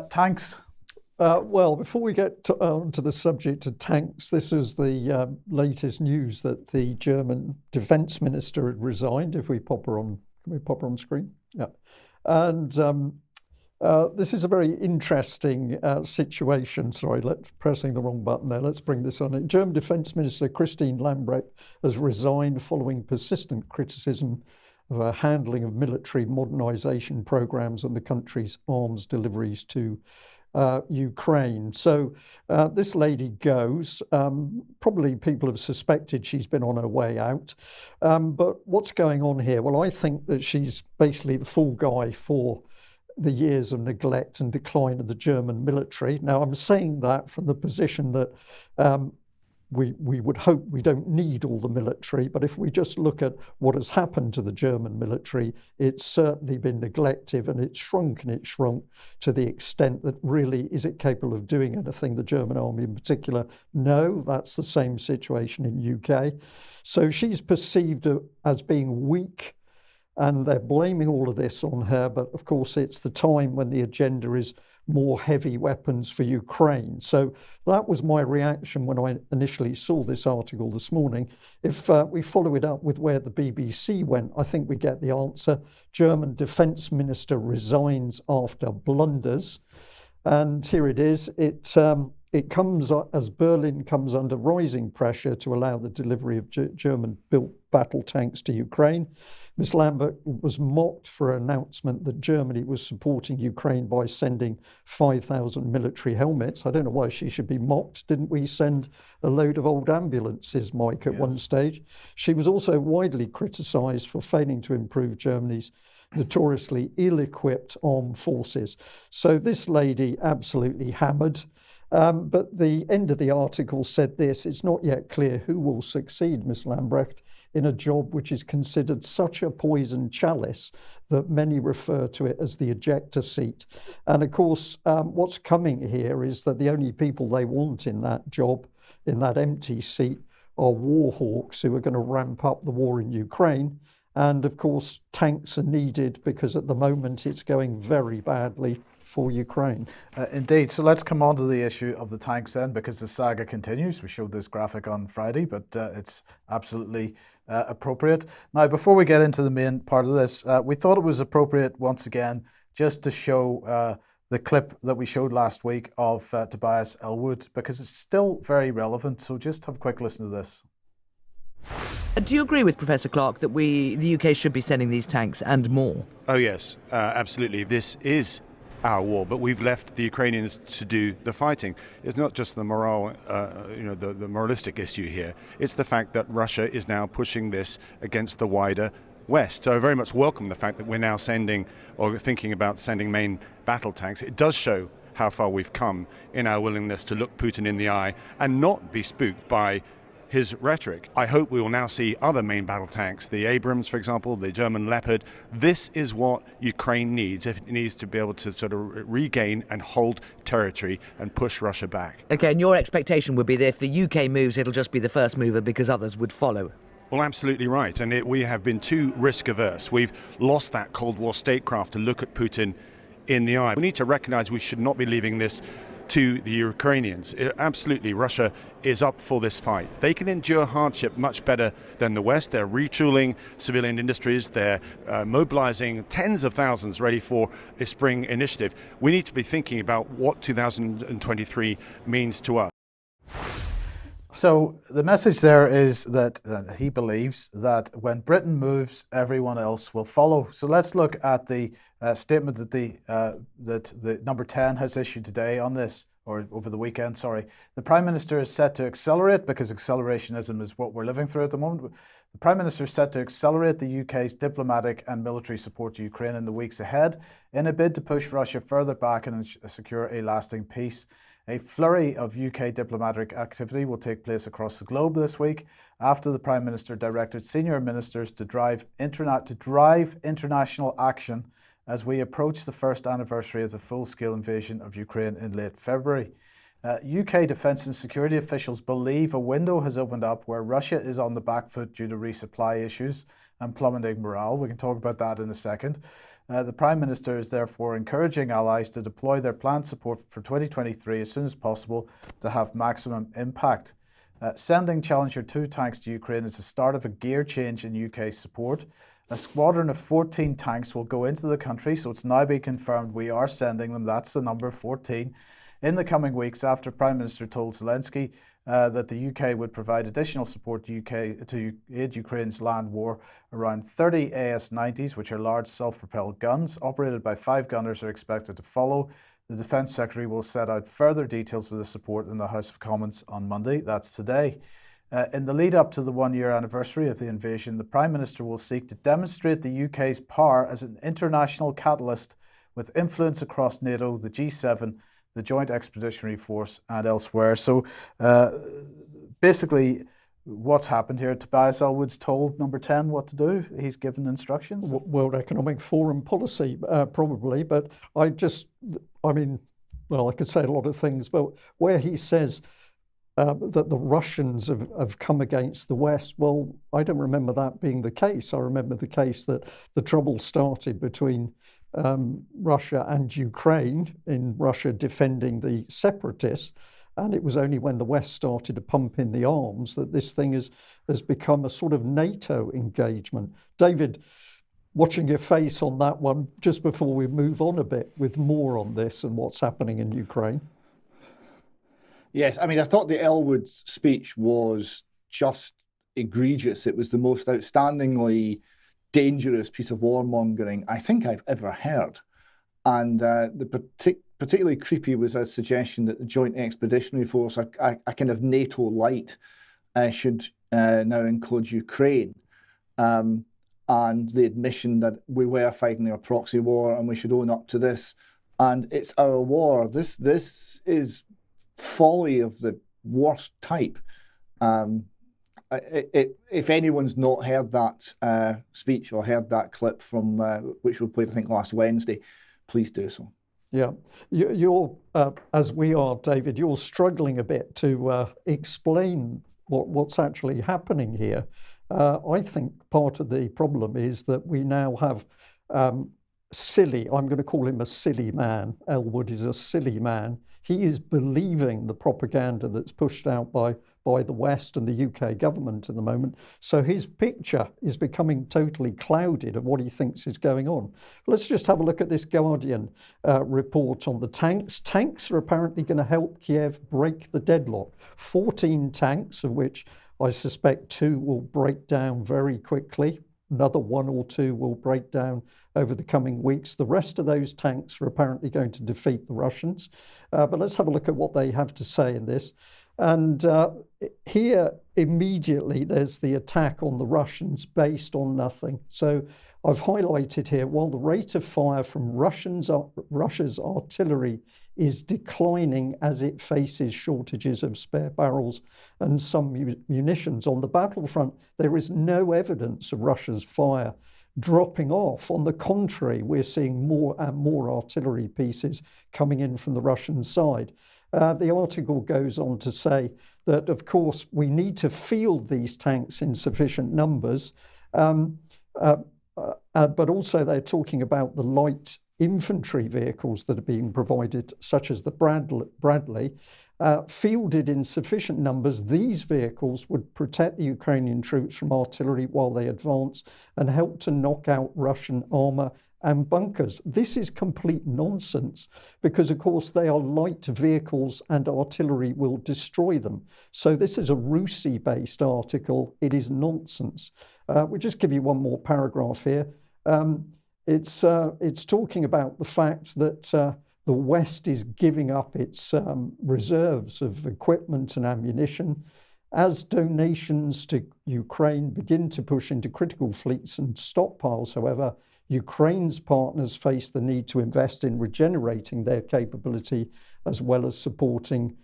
Tanks. Well, before we get onto the subject of tanks, this is the latest news that the German Defence Minister had resigned. If we pop her on, can we pop her on screen? Yeah. And this is a very interesting situation. Sorry, pressing the wrong button there. Let's bring this on. German Defence Minister Christine Lambrecht has resigned following persistent criticism of her handling of military modernisation programmes and the country's arms deliveries to Ukraine. So this lady goes. Probably people have suspected she's been on her way out. But what's going on here? Well, I think that she's basically the fall guy for the years of neglect and decline of the German military. Now, I'm saying that from the position that we would hope we don't need all the military, but if we just look at what has happened to the German military, it's certainly been neglected, and it's shrunk to the extent that really, is it capable of doing anything, the German army in particular? No, that's the same situation in UK. So she's perceived as being weak, and they're blaming all of this on her, but of course it's the time when the agenda is more heavy weapons for Ukraine. So that was my reaction when I initially saw this article this morning. If we follow it up with where the BBC went, I think we get the answer. German Defence Minister resigns after blunders. And here it is. It comes as Berlin comes under rising pressure to allow the delivery of German-built battle tanks to Ukraine. Ms. Lambert was mocked for her announcement that Germany was supporting Ukraine by sending 5,000 military helmets. I don't know why she should be mocked. Didn't we send a load of old ambulances, Mike, at one stage? She was also widely criticised for failing to improve Germany's notoriously ill-equipped armed forces. So this lady absolutely hammered. But the end of the article said this: it's not yet clear who will succeed Ms. Lambrecht in a job which is considered such a poisoned chalice that many refer to it as the ejector seat. And of course, what's coming here is that the only people they want in that job, in that empty seat, are war hawks who are going to ramp up the war in Ukraine. And of course, tanks are needed because at the moment it's going very badly for Ukraine. Indeed. So let's come on to the issue of the tanks then, because the saga continues. We showed this graphic on Friday, but it's absolutely appropriate. Now, before we get into the main part of this, we thought it was appropriate once again just to show the clip that we showed last week of Tobias Ellwood, because it's still very relevant. So just have a quick listen to this. Do you agree with Professor Clark that the UK should be sending these tanks and more? Oh yes, absolutely. This is our war, but we've left the Ukrainians to do the fighting. It's not just the morale, the moralistic issue here. It's the fact that Russia is now pushing this against the wider West. So I very much welcome the fact that we're now sending, or thinking about sending, main battle tanks. It does show how far we've come in our willingness to look Putin in the eye and not be spooked by his rhetoric. I hope we will now see other main battle tanks, the Abrams, for example, the German Leopard. This is what Ukraine needs if it needs to be able to sort of regain and hold territory and push Russia back. Okay, and your expectation would be that if the UK moves, it'll just be the first mover because others would follow. Well, absolutely right. And we have been too risk averse. We've lost that Cold War statecraft to look at Putin in the eye. We need to recognize we should not be leaving this to the Ukrainians. Absolutely, Russia is up for this fight. They can endure hardship much better than the West. They're retooling civilian industries. They're mobilizing tens of thousands ready for a spring initiative. We need to be thinking about what 2023 means to us. So the message there is that he believes that when Britain moves, everyone else will follow. So let's look at the statement that the number 10 has issued today on this, or over the weekend, sorry. The Prime Minister is set to accelerate, because accelerationism is what we're living through at the moment. The Prime Minister is set to accelerate the UK's diplomatic and military support to Ukraine in the weeks ahead in a bid to push Russia further back and secure a lasting peace. A flurry of UK diplomatic activity will take place across the globe this week after the Prime Minister directed senior ministers to drive international action as we approach the first anniversary of the full-scale invasion of Ukraine in late February. UK defence and security officials believe a window has opened up where Russia is on the back foot due to resupply issues and plummeting morale. We can talk about that in a second. The Prime Minister is therefore encouraging allies to deploy their planned support for 2023 as soon as possible to have maximum impact. Sending Challenger 2 tanks to Ukraine is the start of a gear change in UK support. A squadron of 14 tanks will go into the country, so it's now been confirmed we are sending them. That's the number 14. In the coming weeks, after Prime Minister told Zelensky that the UK would provide additional support to aid Ukraine's land war, around 30 AS-90s, which are large self-propelled guns, operated by 5 gunners, are expected to follow. The Defence Secretary will set out further details for the support in the House of Commons on Monday. That's today. In the lead up to the one-year anniversary of the invasion, the Prime Minister will seek to demonstrate the UK's power as an international catalyst with influence across Nato, the G7, the Joint Expeditionary Force and elsewhere. So basically what's happened here, Tobias Ellwood's told Number 10 what to do. He's given instructions. World Economic Forum policy, probably, but I could say a lot of things, but where he says that the Russians have come against the West, well, I don't remember that being the case. I remember the case that the trouble started between Russia and Ukraine, in Russia defending the separatists, and it was only when the West started to pump in the arms that this thing has become a sort of NATO engagement. David, watching your face on that one, just before we move on a bit with more on this and what's happening in Ukraine. Yes, I mean, I thought the Ellwood speech was just egregious. It was the most outstandingly dangerous piece of warmongering I think I've ever heard. And particularly creepy was a suggestion that the Joint Expeditionary Force, a kind of NATO light, should now include Ukraine. And the admission that we were fighting a proxy war and we should own up to this. And it's our war. This is folly of the worst type. If anyone's not heard that speech or heard that clip from which we played, I think, last Wednesday, please do so. Yeah, you're as we are, David, you're struggling a bit to explain what's actually happening here. I think part of the problem is that we now have silly, I'm going to call him a silly man. Ellwood is a silly man. He is believing the propaganda that's pushed out by the West and the UK government at the moment. So his picture is becoming totally clouded of what he thinks is going on. Let's just have a look at this Guardian report on the tanks. Tanks are apparently going to help Kyiv break the deadlock. 14 tanks, of which I suspect 2 will break down very quickly. Another 1 or 2 will break down over the coming weeks. The rest of those tanks are apparently going to defeat the Russians. But let's have a look at what they have to say in this. And here, immediately, there's the attack on the Russians based on nothing. So I've highlighted here, while the rate of fire from Russia's artillery is declining as it faces shortages of spare barrels and some munitions on the battlefront, there is no evidence of Russia's fire dropping off. On the contrary, we're seeing more and more artillery pieces coming in from the Russian side. The article goes on to say that, of course, we need to field these tanks in sufficient numbers, but also they're talking about the light infantry vehicles that are being provided, such as the Bradley. Fielded in sufficient numbers, these vehicles would protect the Ukrainian troops from artillery while they advance and help to knock out Russian armour and bunkers. This is complete nonsense because, of course, they are light vehicles and artillery will destroy them. So this is a Rusi-based article. It is nonsense. We'll just give you one more paragraph here. It's talking about the fact that the West is giving up its reserves of equipment and ammunition. As donations to Ukraine begin to push into critical fleets and stockpiles, however, Ukraine's partners face the need to invest in regenerating their capability as well as supporting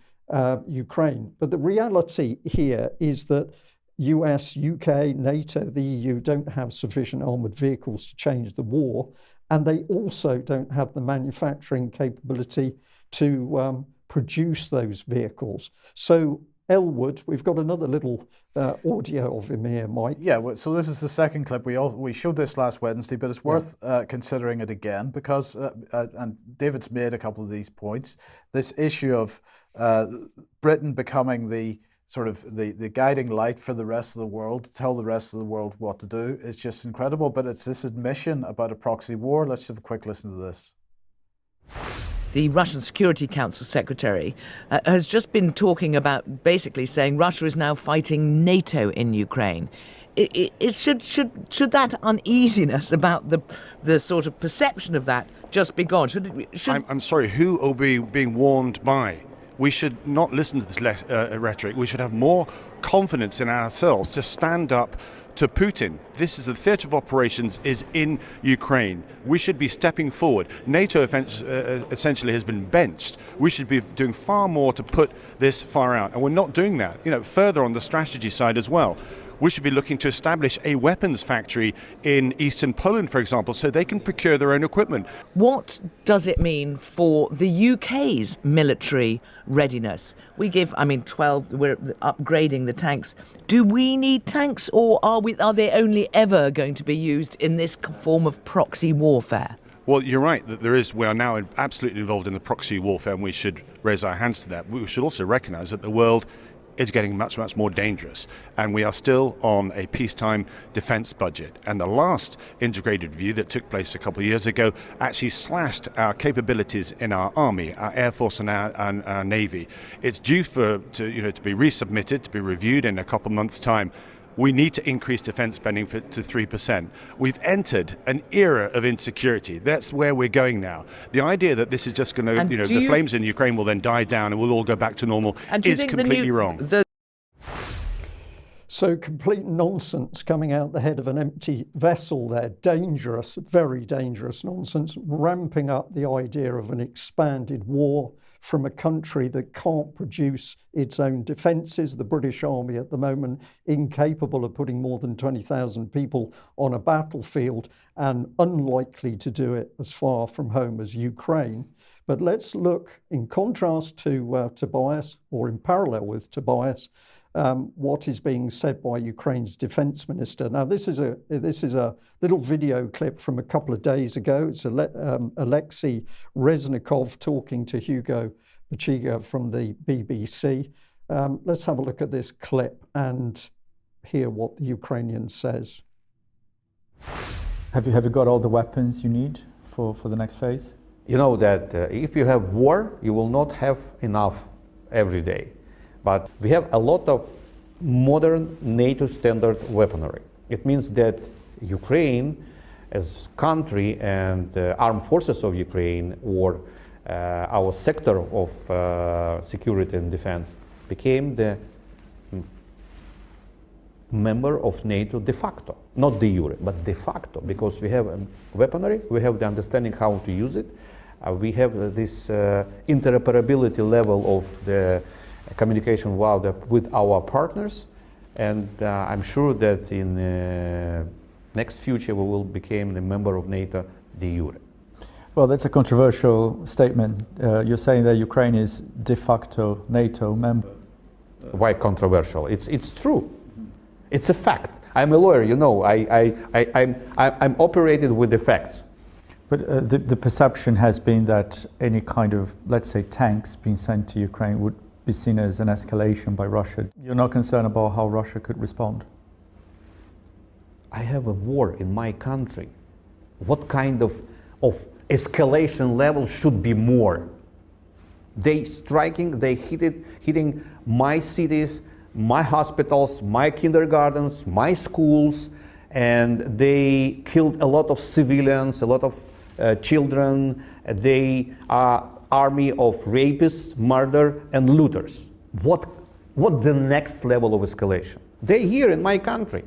Ukraine. But the reality here is that US, UK, NATO, the EU don't have sufficient armoured vehicles to change the war, and they also don't have the manufacturing capability to produce those vehicles. So Ellwood. We've got another little audio of him here, Mike. Yeah, so this is the second clip. We showed this last Wednesday, but it's worth considering it again because, and David's made a couple of these points, this issue of Britain becoming the sort of the guiding light for the rest of the world, to tell the rest of the world what to do, is just incredible. But it's this admission about a proxy war. Let's have a quick listen to this. The Russian Security Council secretary has just been talking about basically saying Russia is now fighting NATO in Ukraine. Should that uneasiness about the sort of perception of that just be gone? I'm sorry, who are we being warned by? We should not listen to this rhetoric. We should have more confidence in ourselves to stand up to Putin. This is the theatre of operations is in Ukraine. We should be stepping forward. NATO essentially has been benched. We should be doing far more to put this far out, and we're not doing that. Further on the strategy side as well. We should be looking to establish a weapons factory in eastern Poland, for example, so they can procure their own equipment. What does it mean for the UK's military readiness? We give, 12, we're upgrading the tanks. Do we need tanks, or are they only ever going to be used in this form of proxy warfare? Well, you're right that we are now absolutely involved in the proxy warfare, and we should raise our hands to that. We should also recognise that the world is getting much, much more dangerous, and we are still on a peacetime defence budget. And the last integrated review that took place a couple of years ago actually slashed our capabilities in our army, our air force, and our navy. It's due to be resubmitted, to be reviewed in a couple of months' time. We need to increase defence spending to 3%. We've entered an era of insecurity. That's where we're going now. The idea that this is just going to, the flames in Ukraine will then die down and we'll all go back to normal is completely wrong. So complete nonsense coming out the head of an empty vessel there. Dangerous, very dangerous nonsense, ramping up the idea of an expanded war from a country that can't produce its own defences. The British Army at the moment incapable of putting more than 20,000 people on a battlefield and unlikely to do it as far from home as Ukraine. But let's look in contrast to Tobias, or in parallel with Tobias, what is being said by Ukraine's defence minister. Now, this is a little video clip from a couple of days ago. It's Alexei Reznikov talking to Hugo Bachega from the BBC. Let's have a look at this clip and hear what the Ukrainian says. Have you got all the weapons you need for the next phase? You know that if you have war, you will not have enough every day. But we have a lot of modern NATO standard weaponry. It means that Ukraine as country and armed forces of Ukraine, or our sector of security and defense, became the member of NATO de facto, not de jure, but de facto, because we have weaponry, we have the understanding how to use it, we have this interoperability level of the communication with our partners, and I'm sure that in the next future we will become a member of NATO de jure. Well, that's a controversial statement. You're saying that Ukraine is de facto NATO member. Why controversial? It's true. It's a fact. I'm a lawyer, I'm operated with the facts. But the perception has been that any kind of, let's say, tanks being sent to Ukraine would be seen as an escalation by Russia. You're not concerned about how Russia could respond? I have a war in my country. What kind of escalation level should be more? They hitting my cities, my hospitals, my kindergartens, my schools, and they killed a lot of civilians, a lot of children. They are army of rapists, murder, and looters. What the next level of escalation? They're here in my country.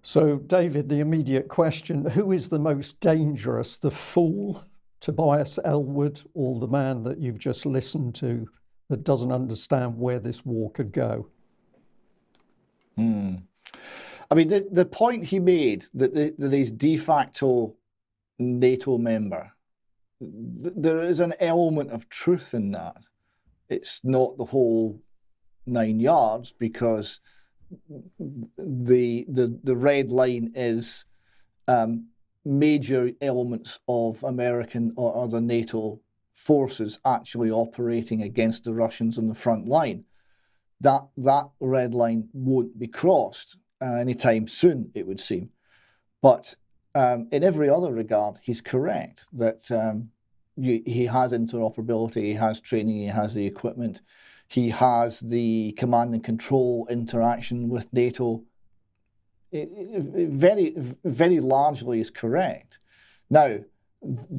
So, David, the immediate question, who is the most dangerous, the fool, Tobias Ellwood, or the man that you've just listened to that doesn't understand where this war could go? I mean, the point he made that he's de facto NATO member, there is an element of truth in that. It's not the whole 9 yards, because the red line is major elements of American or other NATO forces actually operating against the Russians on the front line. That red line won't be crossed anytime soon, it would seem. But in every other regard, he's correct that he has interoperability, he has training, he has the equipment, he has the command and control interaction with NATO. Very, very largely is correct. Now,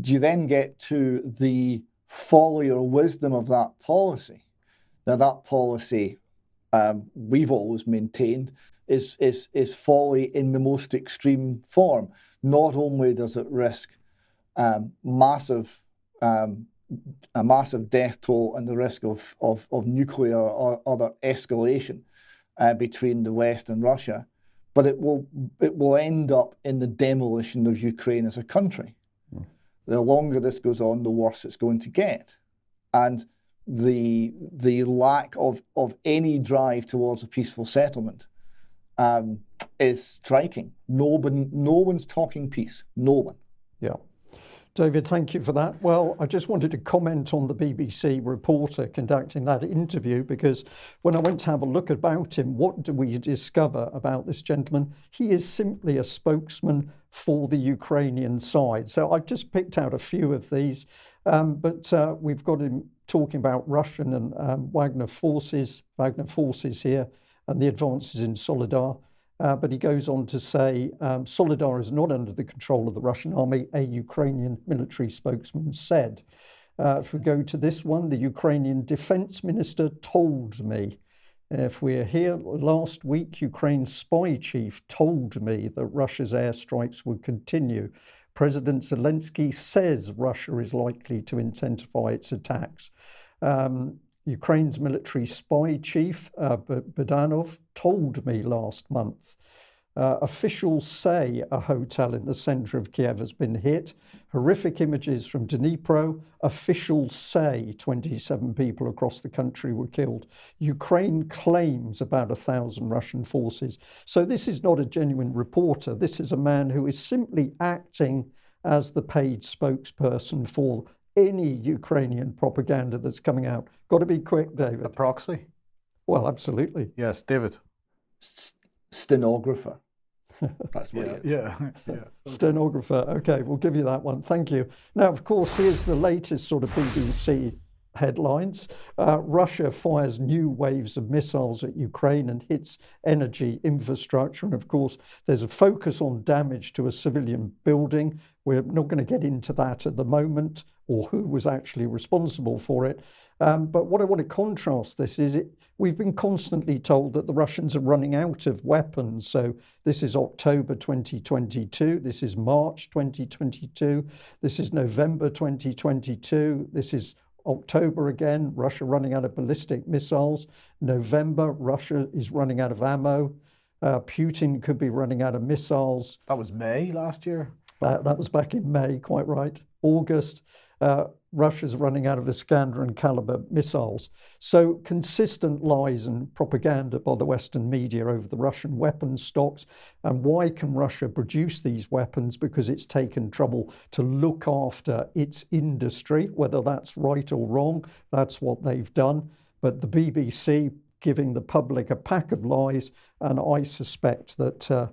do you then get to the folly or wisdom of that policy? Now, that policy, we've always maintained, is folly in the most extreme form. Not only does it risk a massive death toll and the risk of nuclear or other escalation between the West and Russia, but it will end up in the demolition of Ukraine as a country. The longer this goes on, the worse it's going to get. And the lack of any drive towards a peaceful settlement is striking. No one's talking peace. No one. Yeah. David, thank you for that. Well, I just wanted to comment on the BBC reporter conducting that interview, because when I went to have a look about him, what do we discover about this gentleman? He is simply a spokesman for the Ukrainian side. So I've just picked out a few of these, but we've got him talking about Russian and Wagner forces here, and the advances in Solidar. But he goes on to say, Solidar is not under the control of the Russian army, a Ukrainian military spokesman said. If we go to this one, the Ukrainian Defence Minister told me. If we're here, last week, Ukraine's spy chief told me that Russia's airstrikes would continue. President Zelensky says Russia is likely to intensify its attacks. Ukraine's military spy chief, Budanov, told me last month. Officials say a hotel in the center of Kyiv has been hit. Horrific images from Dnipro. Officials say 27 people across the country were killed. Ukraine claims about 1,000 Russian forces. So this is not a genuine reporter. This is a man who is simply acting as the paid spokesperson for any Ukrainian propaganda that's coming out. Got to be quick, David. A proxy? Well, absolutely. Yes, David. Stenographer. That's what it is. Yeah. Stenographer. Okay, we'll give you that one. Thank you. Now, of course, here's the latest sort of BBC headlines. Russia fires new waves of missiles at Ukraine and hits energy infrastructure. And of course, there's a focus on damage to a civilian building. We're not going to get into that at the moment, or who was actually responsible for it. But what I want to contrast this is we've been constantly told that the Russians are running out of weapons. So this is October 2022, this is March 2022, this is November 2022, this is October again, Russia running out of ballistic missiles. November, Russia is running out of ammo. Putin could be running out of missiles. That was May last year? That was back in May, quite right. August, Russia's running out of Iskander and caliber missiles. So consistent lies and propaganda by the Western media over the Russian weapons stocks. And why can Russia produce these weapons? Because it's taken trouble to look after its industry, whether that's right or wrong, that's what they've done. But the BBC giving the public a pack of lies, and I suspect that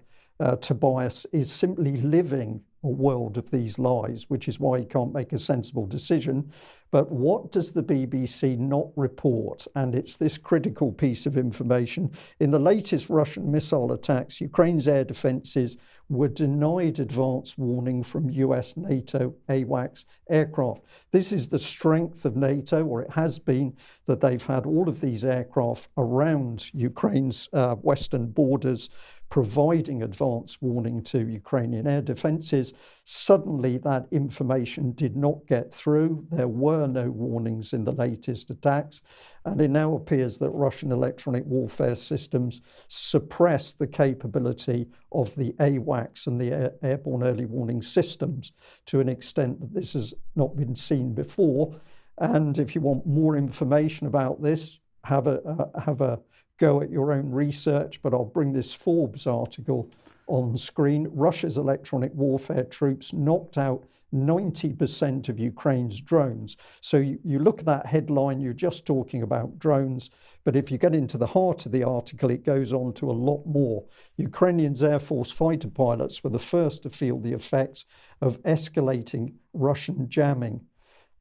Tobias is simply living a world of these lies, which is why he can't make a sensible decision. But what does the BBC not report? And it's this critical piece of information. In the latest Russian missile attacks, Ukraine's air defences were denied advance warning from US, NATO, AWACS aircraft. This is the strength of NATO, or it has been, that they've had all of these aircraft around Ukraine's western borders, providing advance warning to Ukrainian air defences. Suddenly that information did not get through. There were no warnings in the latest attacks, and it now appears that Russian electronic warfare systems suppress the capability of the AWACS and the airborne early warning systems to an extent that this has not been seen before. And if you want more information about this, have a go at your own research, but I'll bring this Forbes article on screen. Russia's electronic warfare troops knocked out 90% of Ukraine's drones. So you look at that headline, you're just talking about drones, but if you get into the heart of the article, it goes on to a lot more. Ukrainian's Air Force fighter pilots were the first to feel the effects of escalating Russian jamming.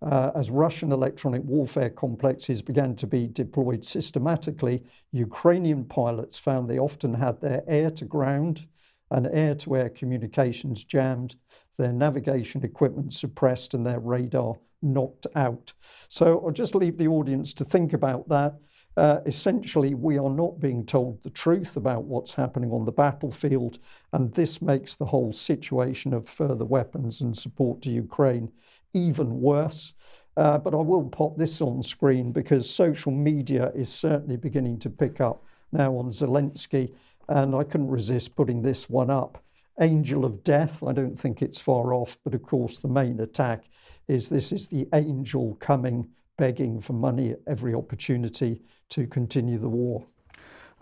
As Russian electronic warfare complexes began to be deployed systematically, Ukrainian pilots found they often had their air-to-ground and air-to-air communications jammed, their navigation equipment suppressed, and their radar knocked out. So I'll just leave the audience to think about that. Essentially, we are not being told the truth about what's happening on the battlefield, and this makes the whole situation of further weapons and support to Ukraine even worse. But I will pop this on screen because social media is certainly beginning to pick up now on Zelensky, and I couldn't resist putting this one up. Angel of death, I don't think it's far off, but of course the main attack is this is the angel coming, begging for money at every opportunity to continue the war.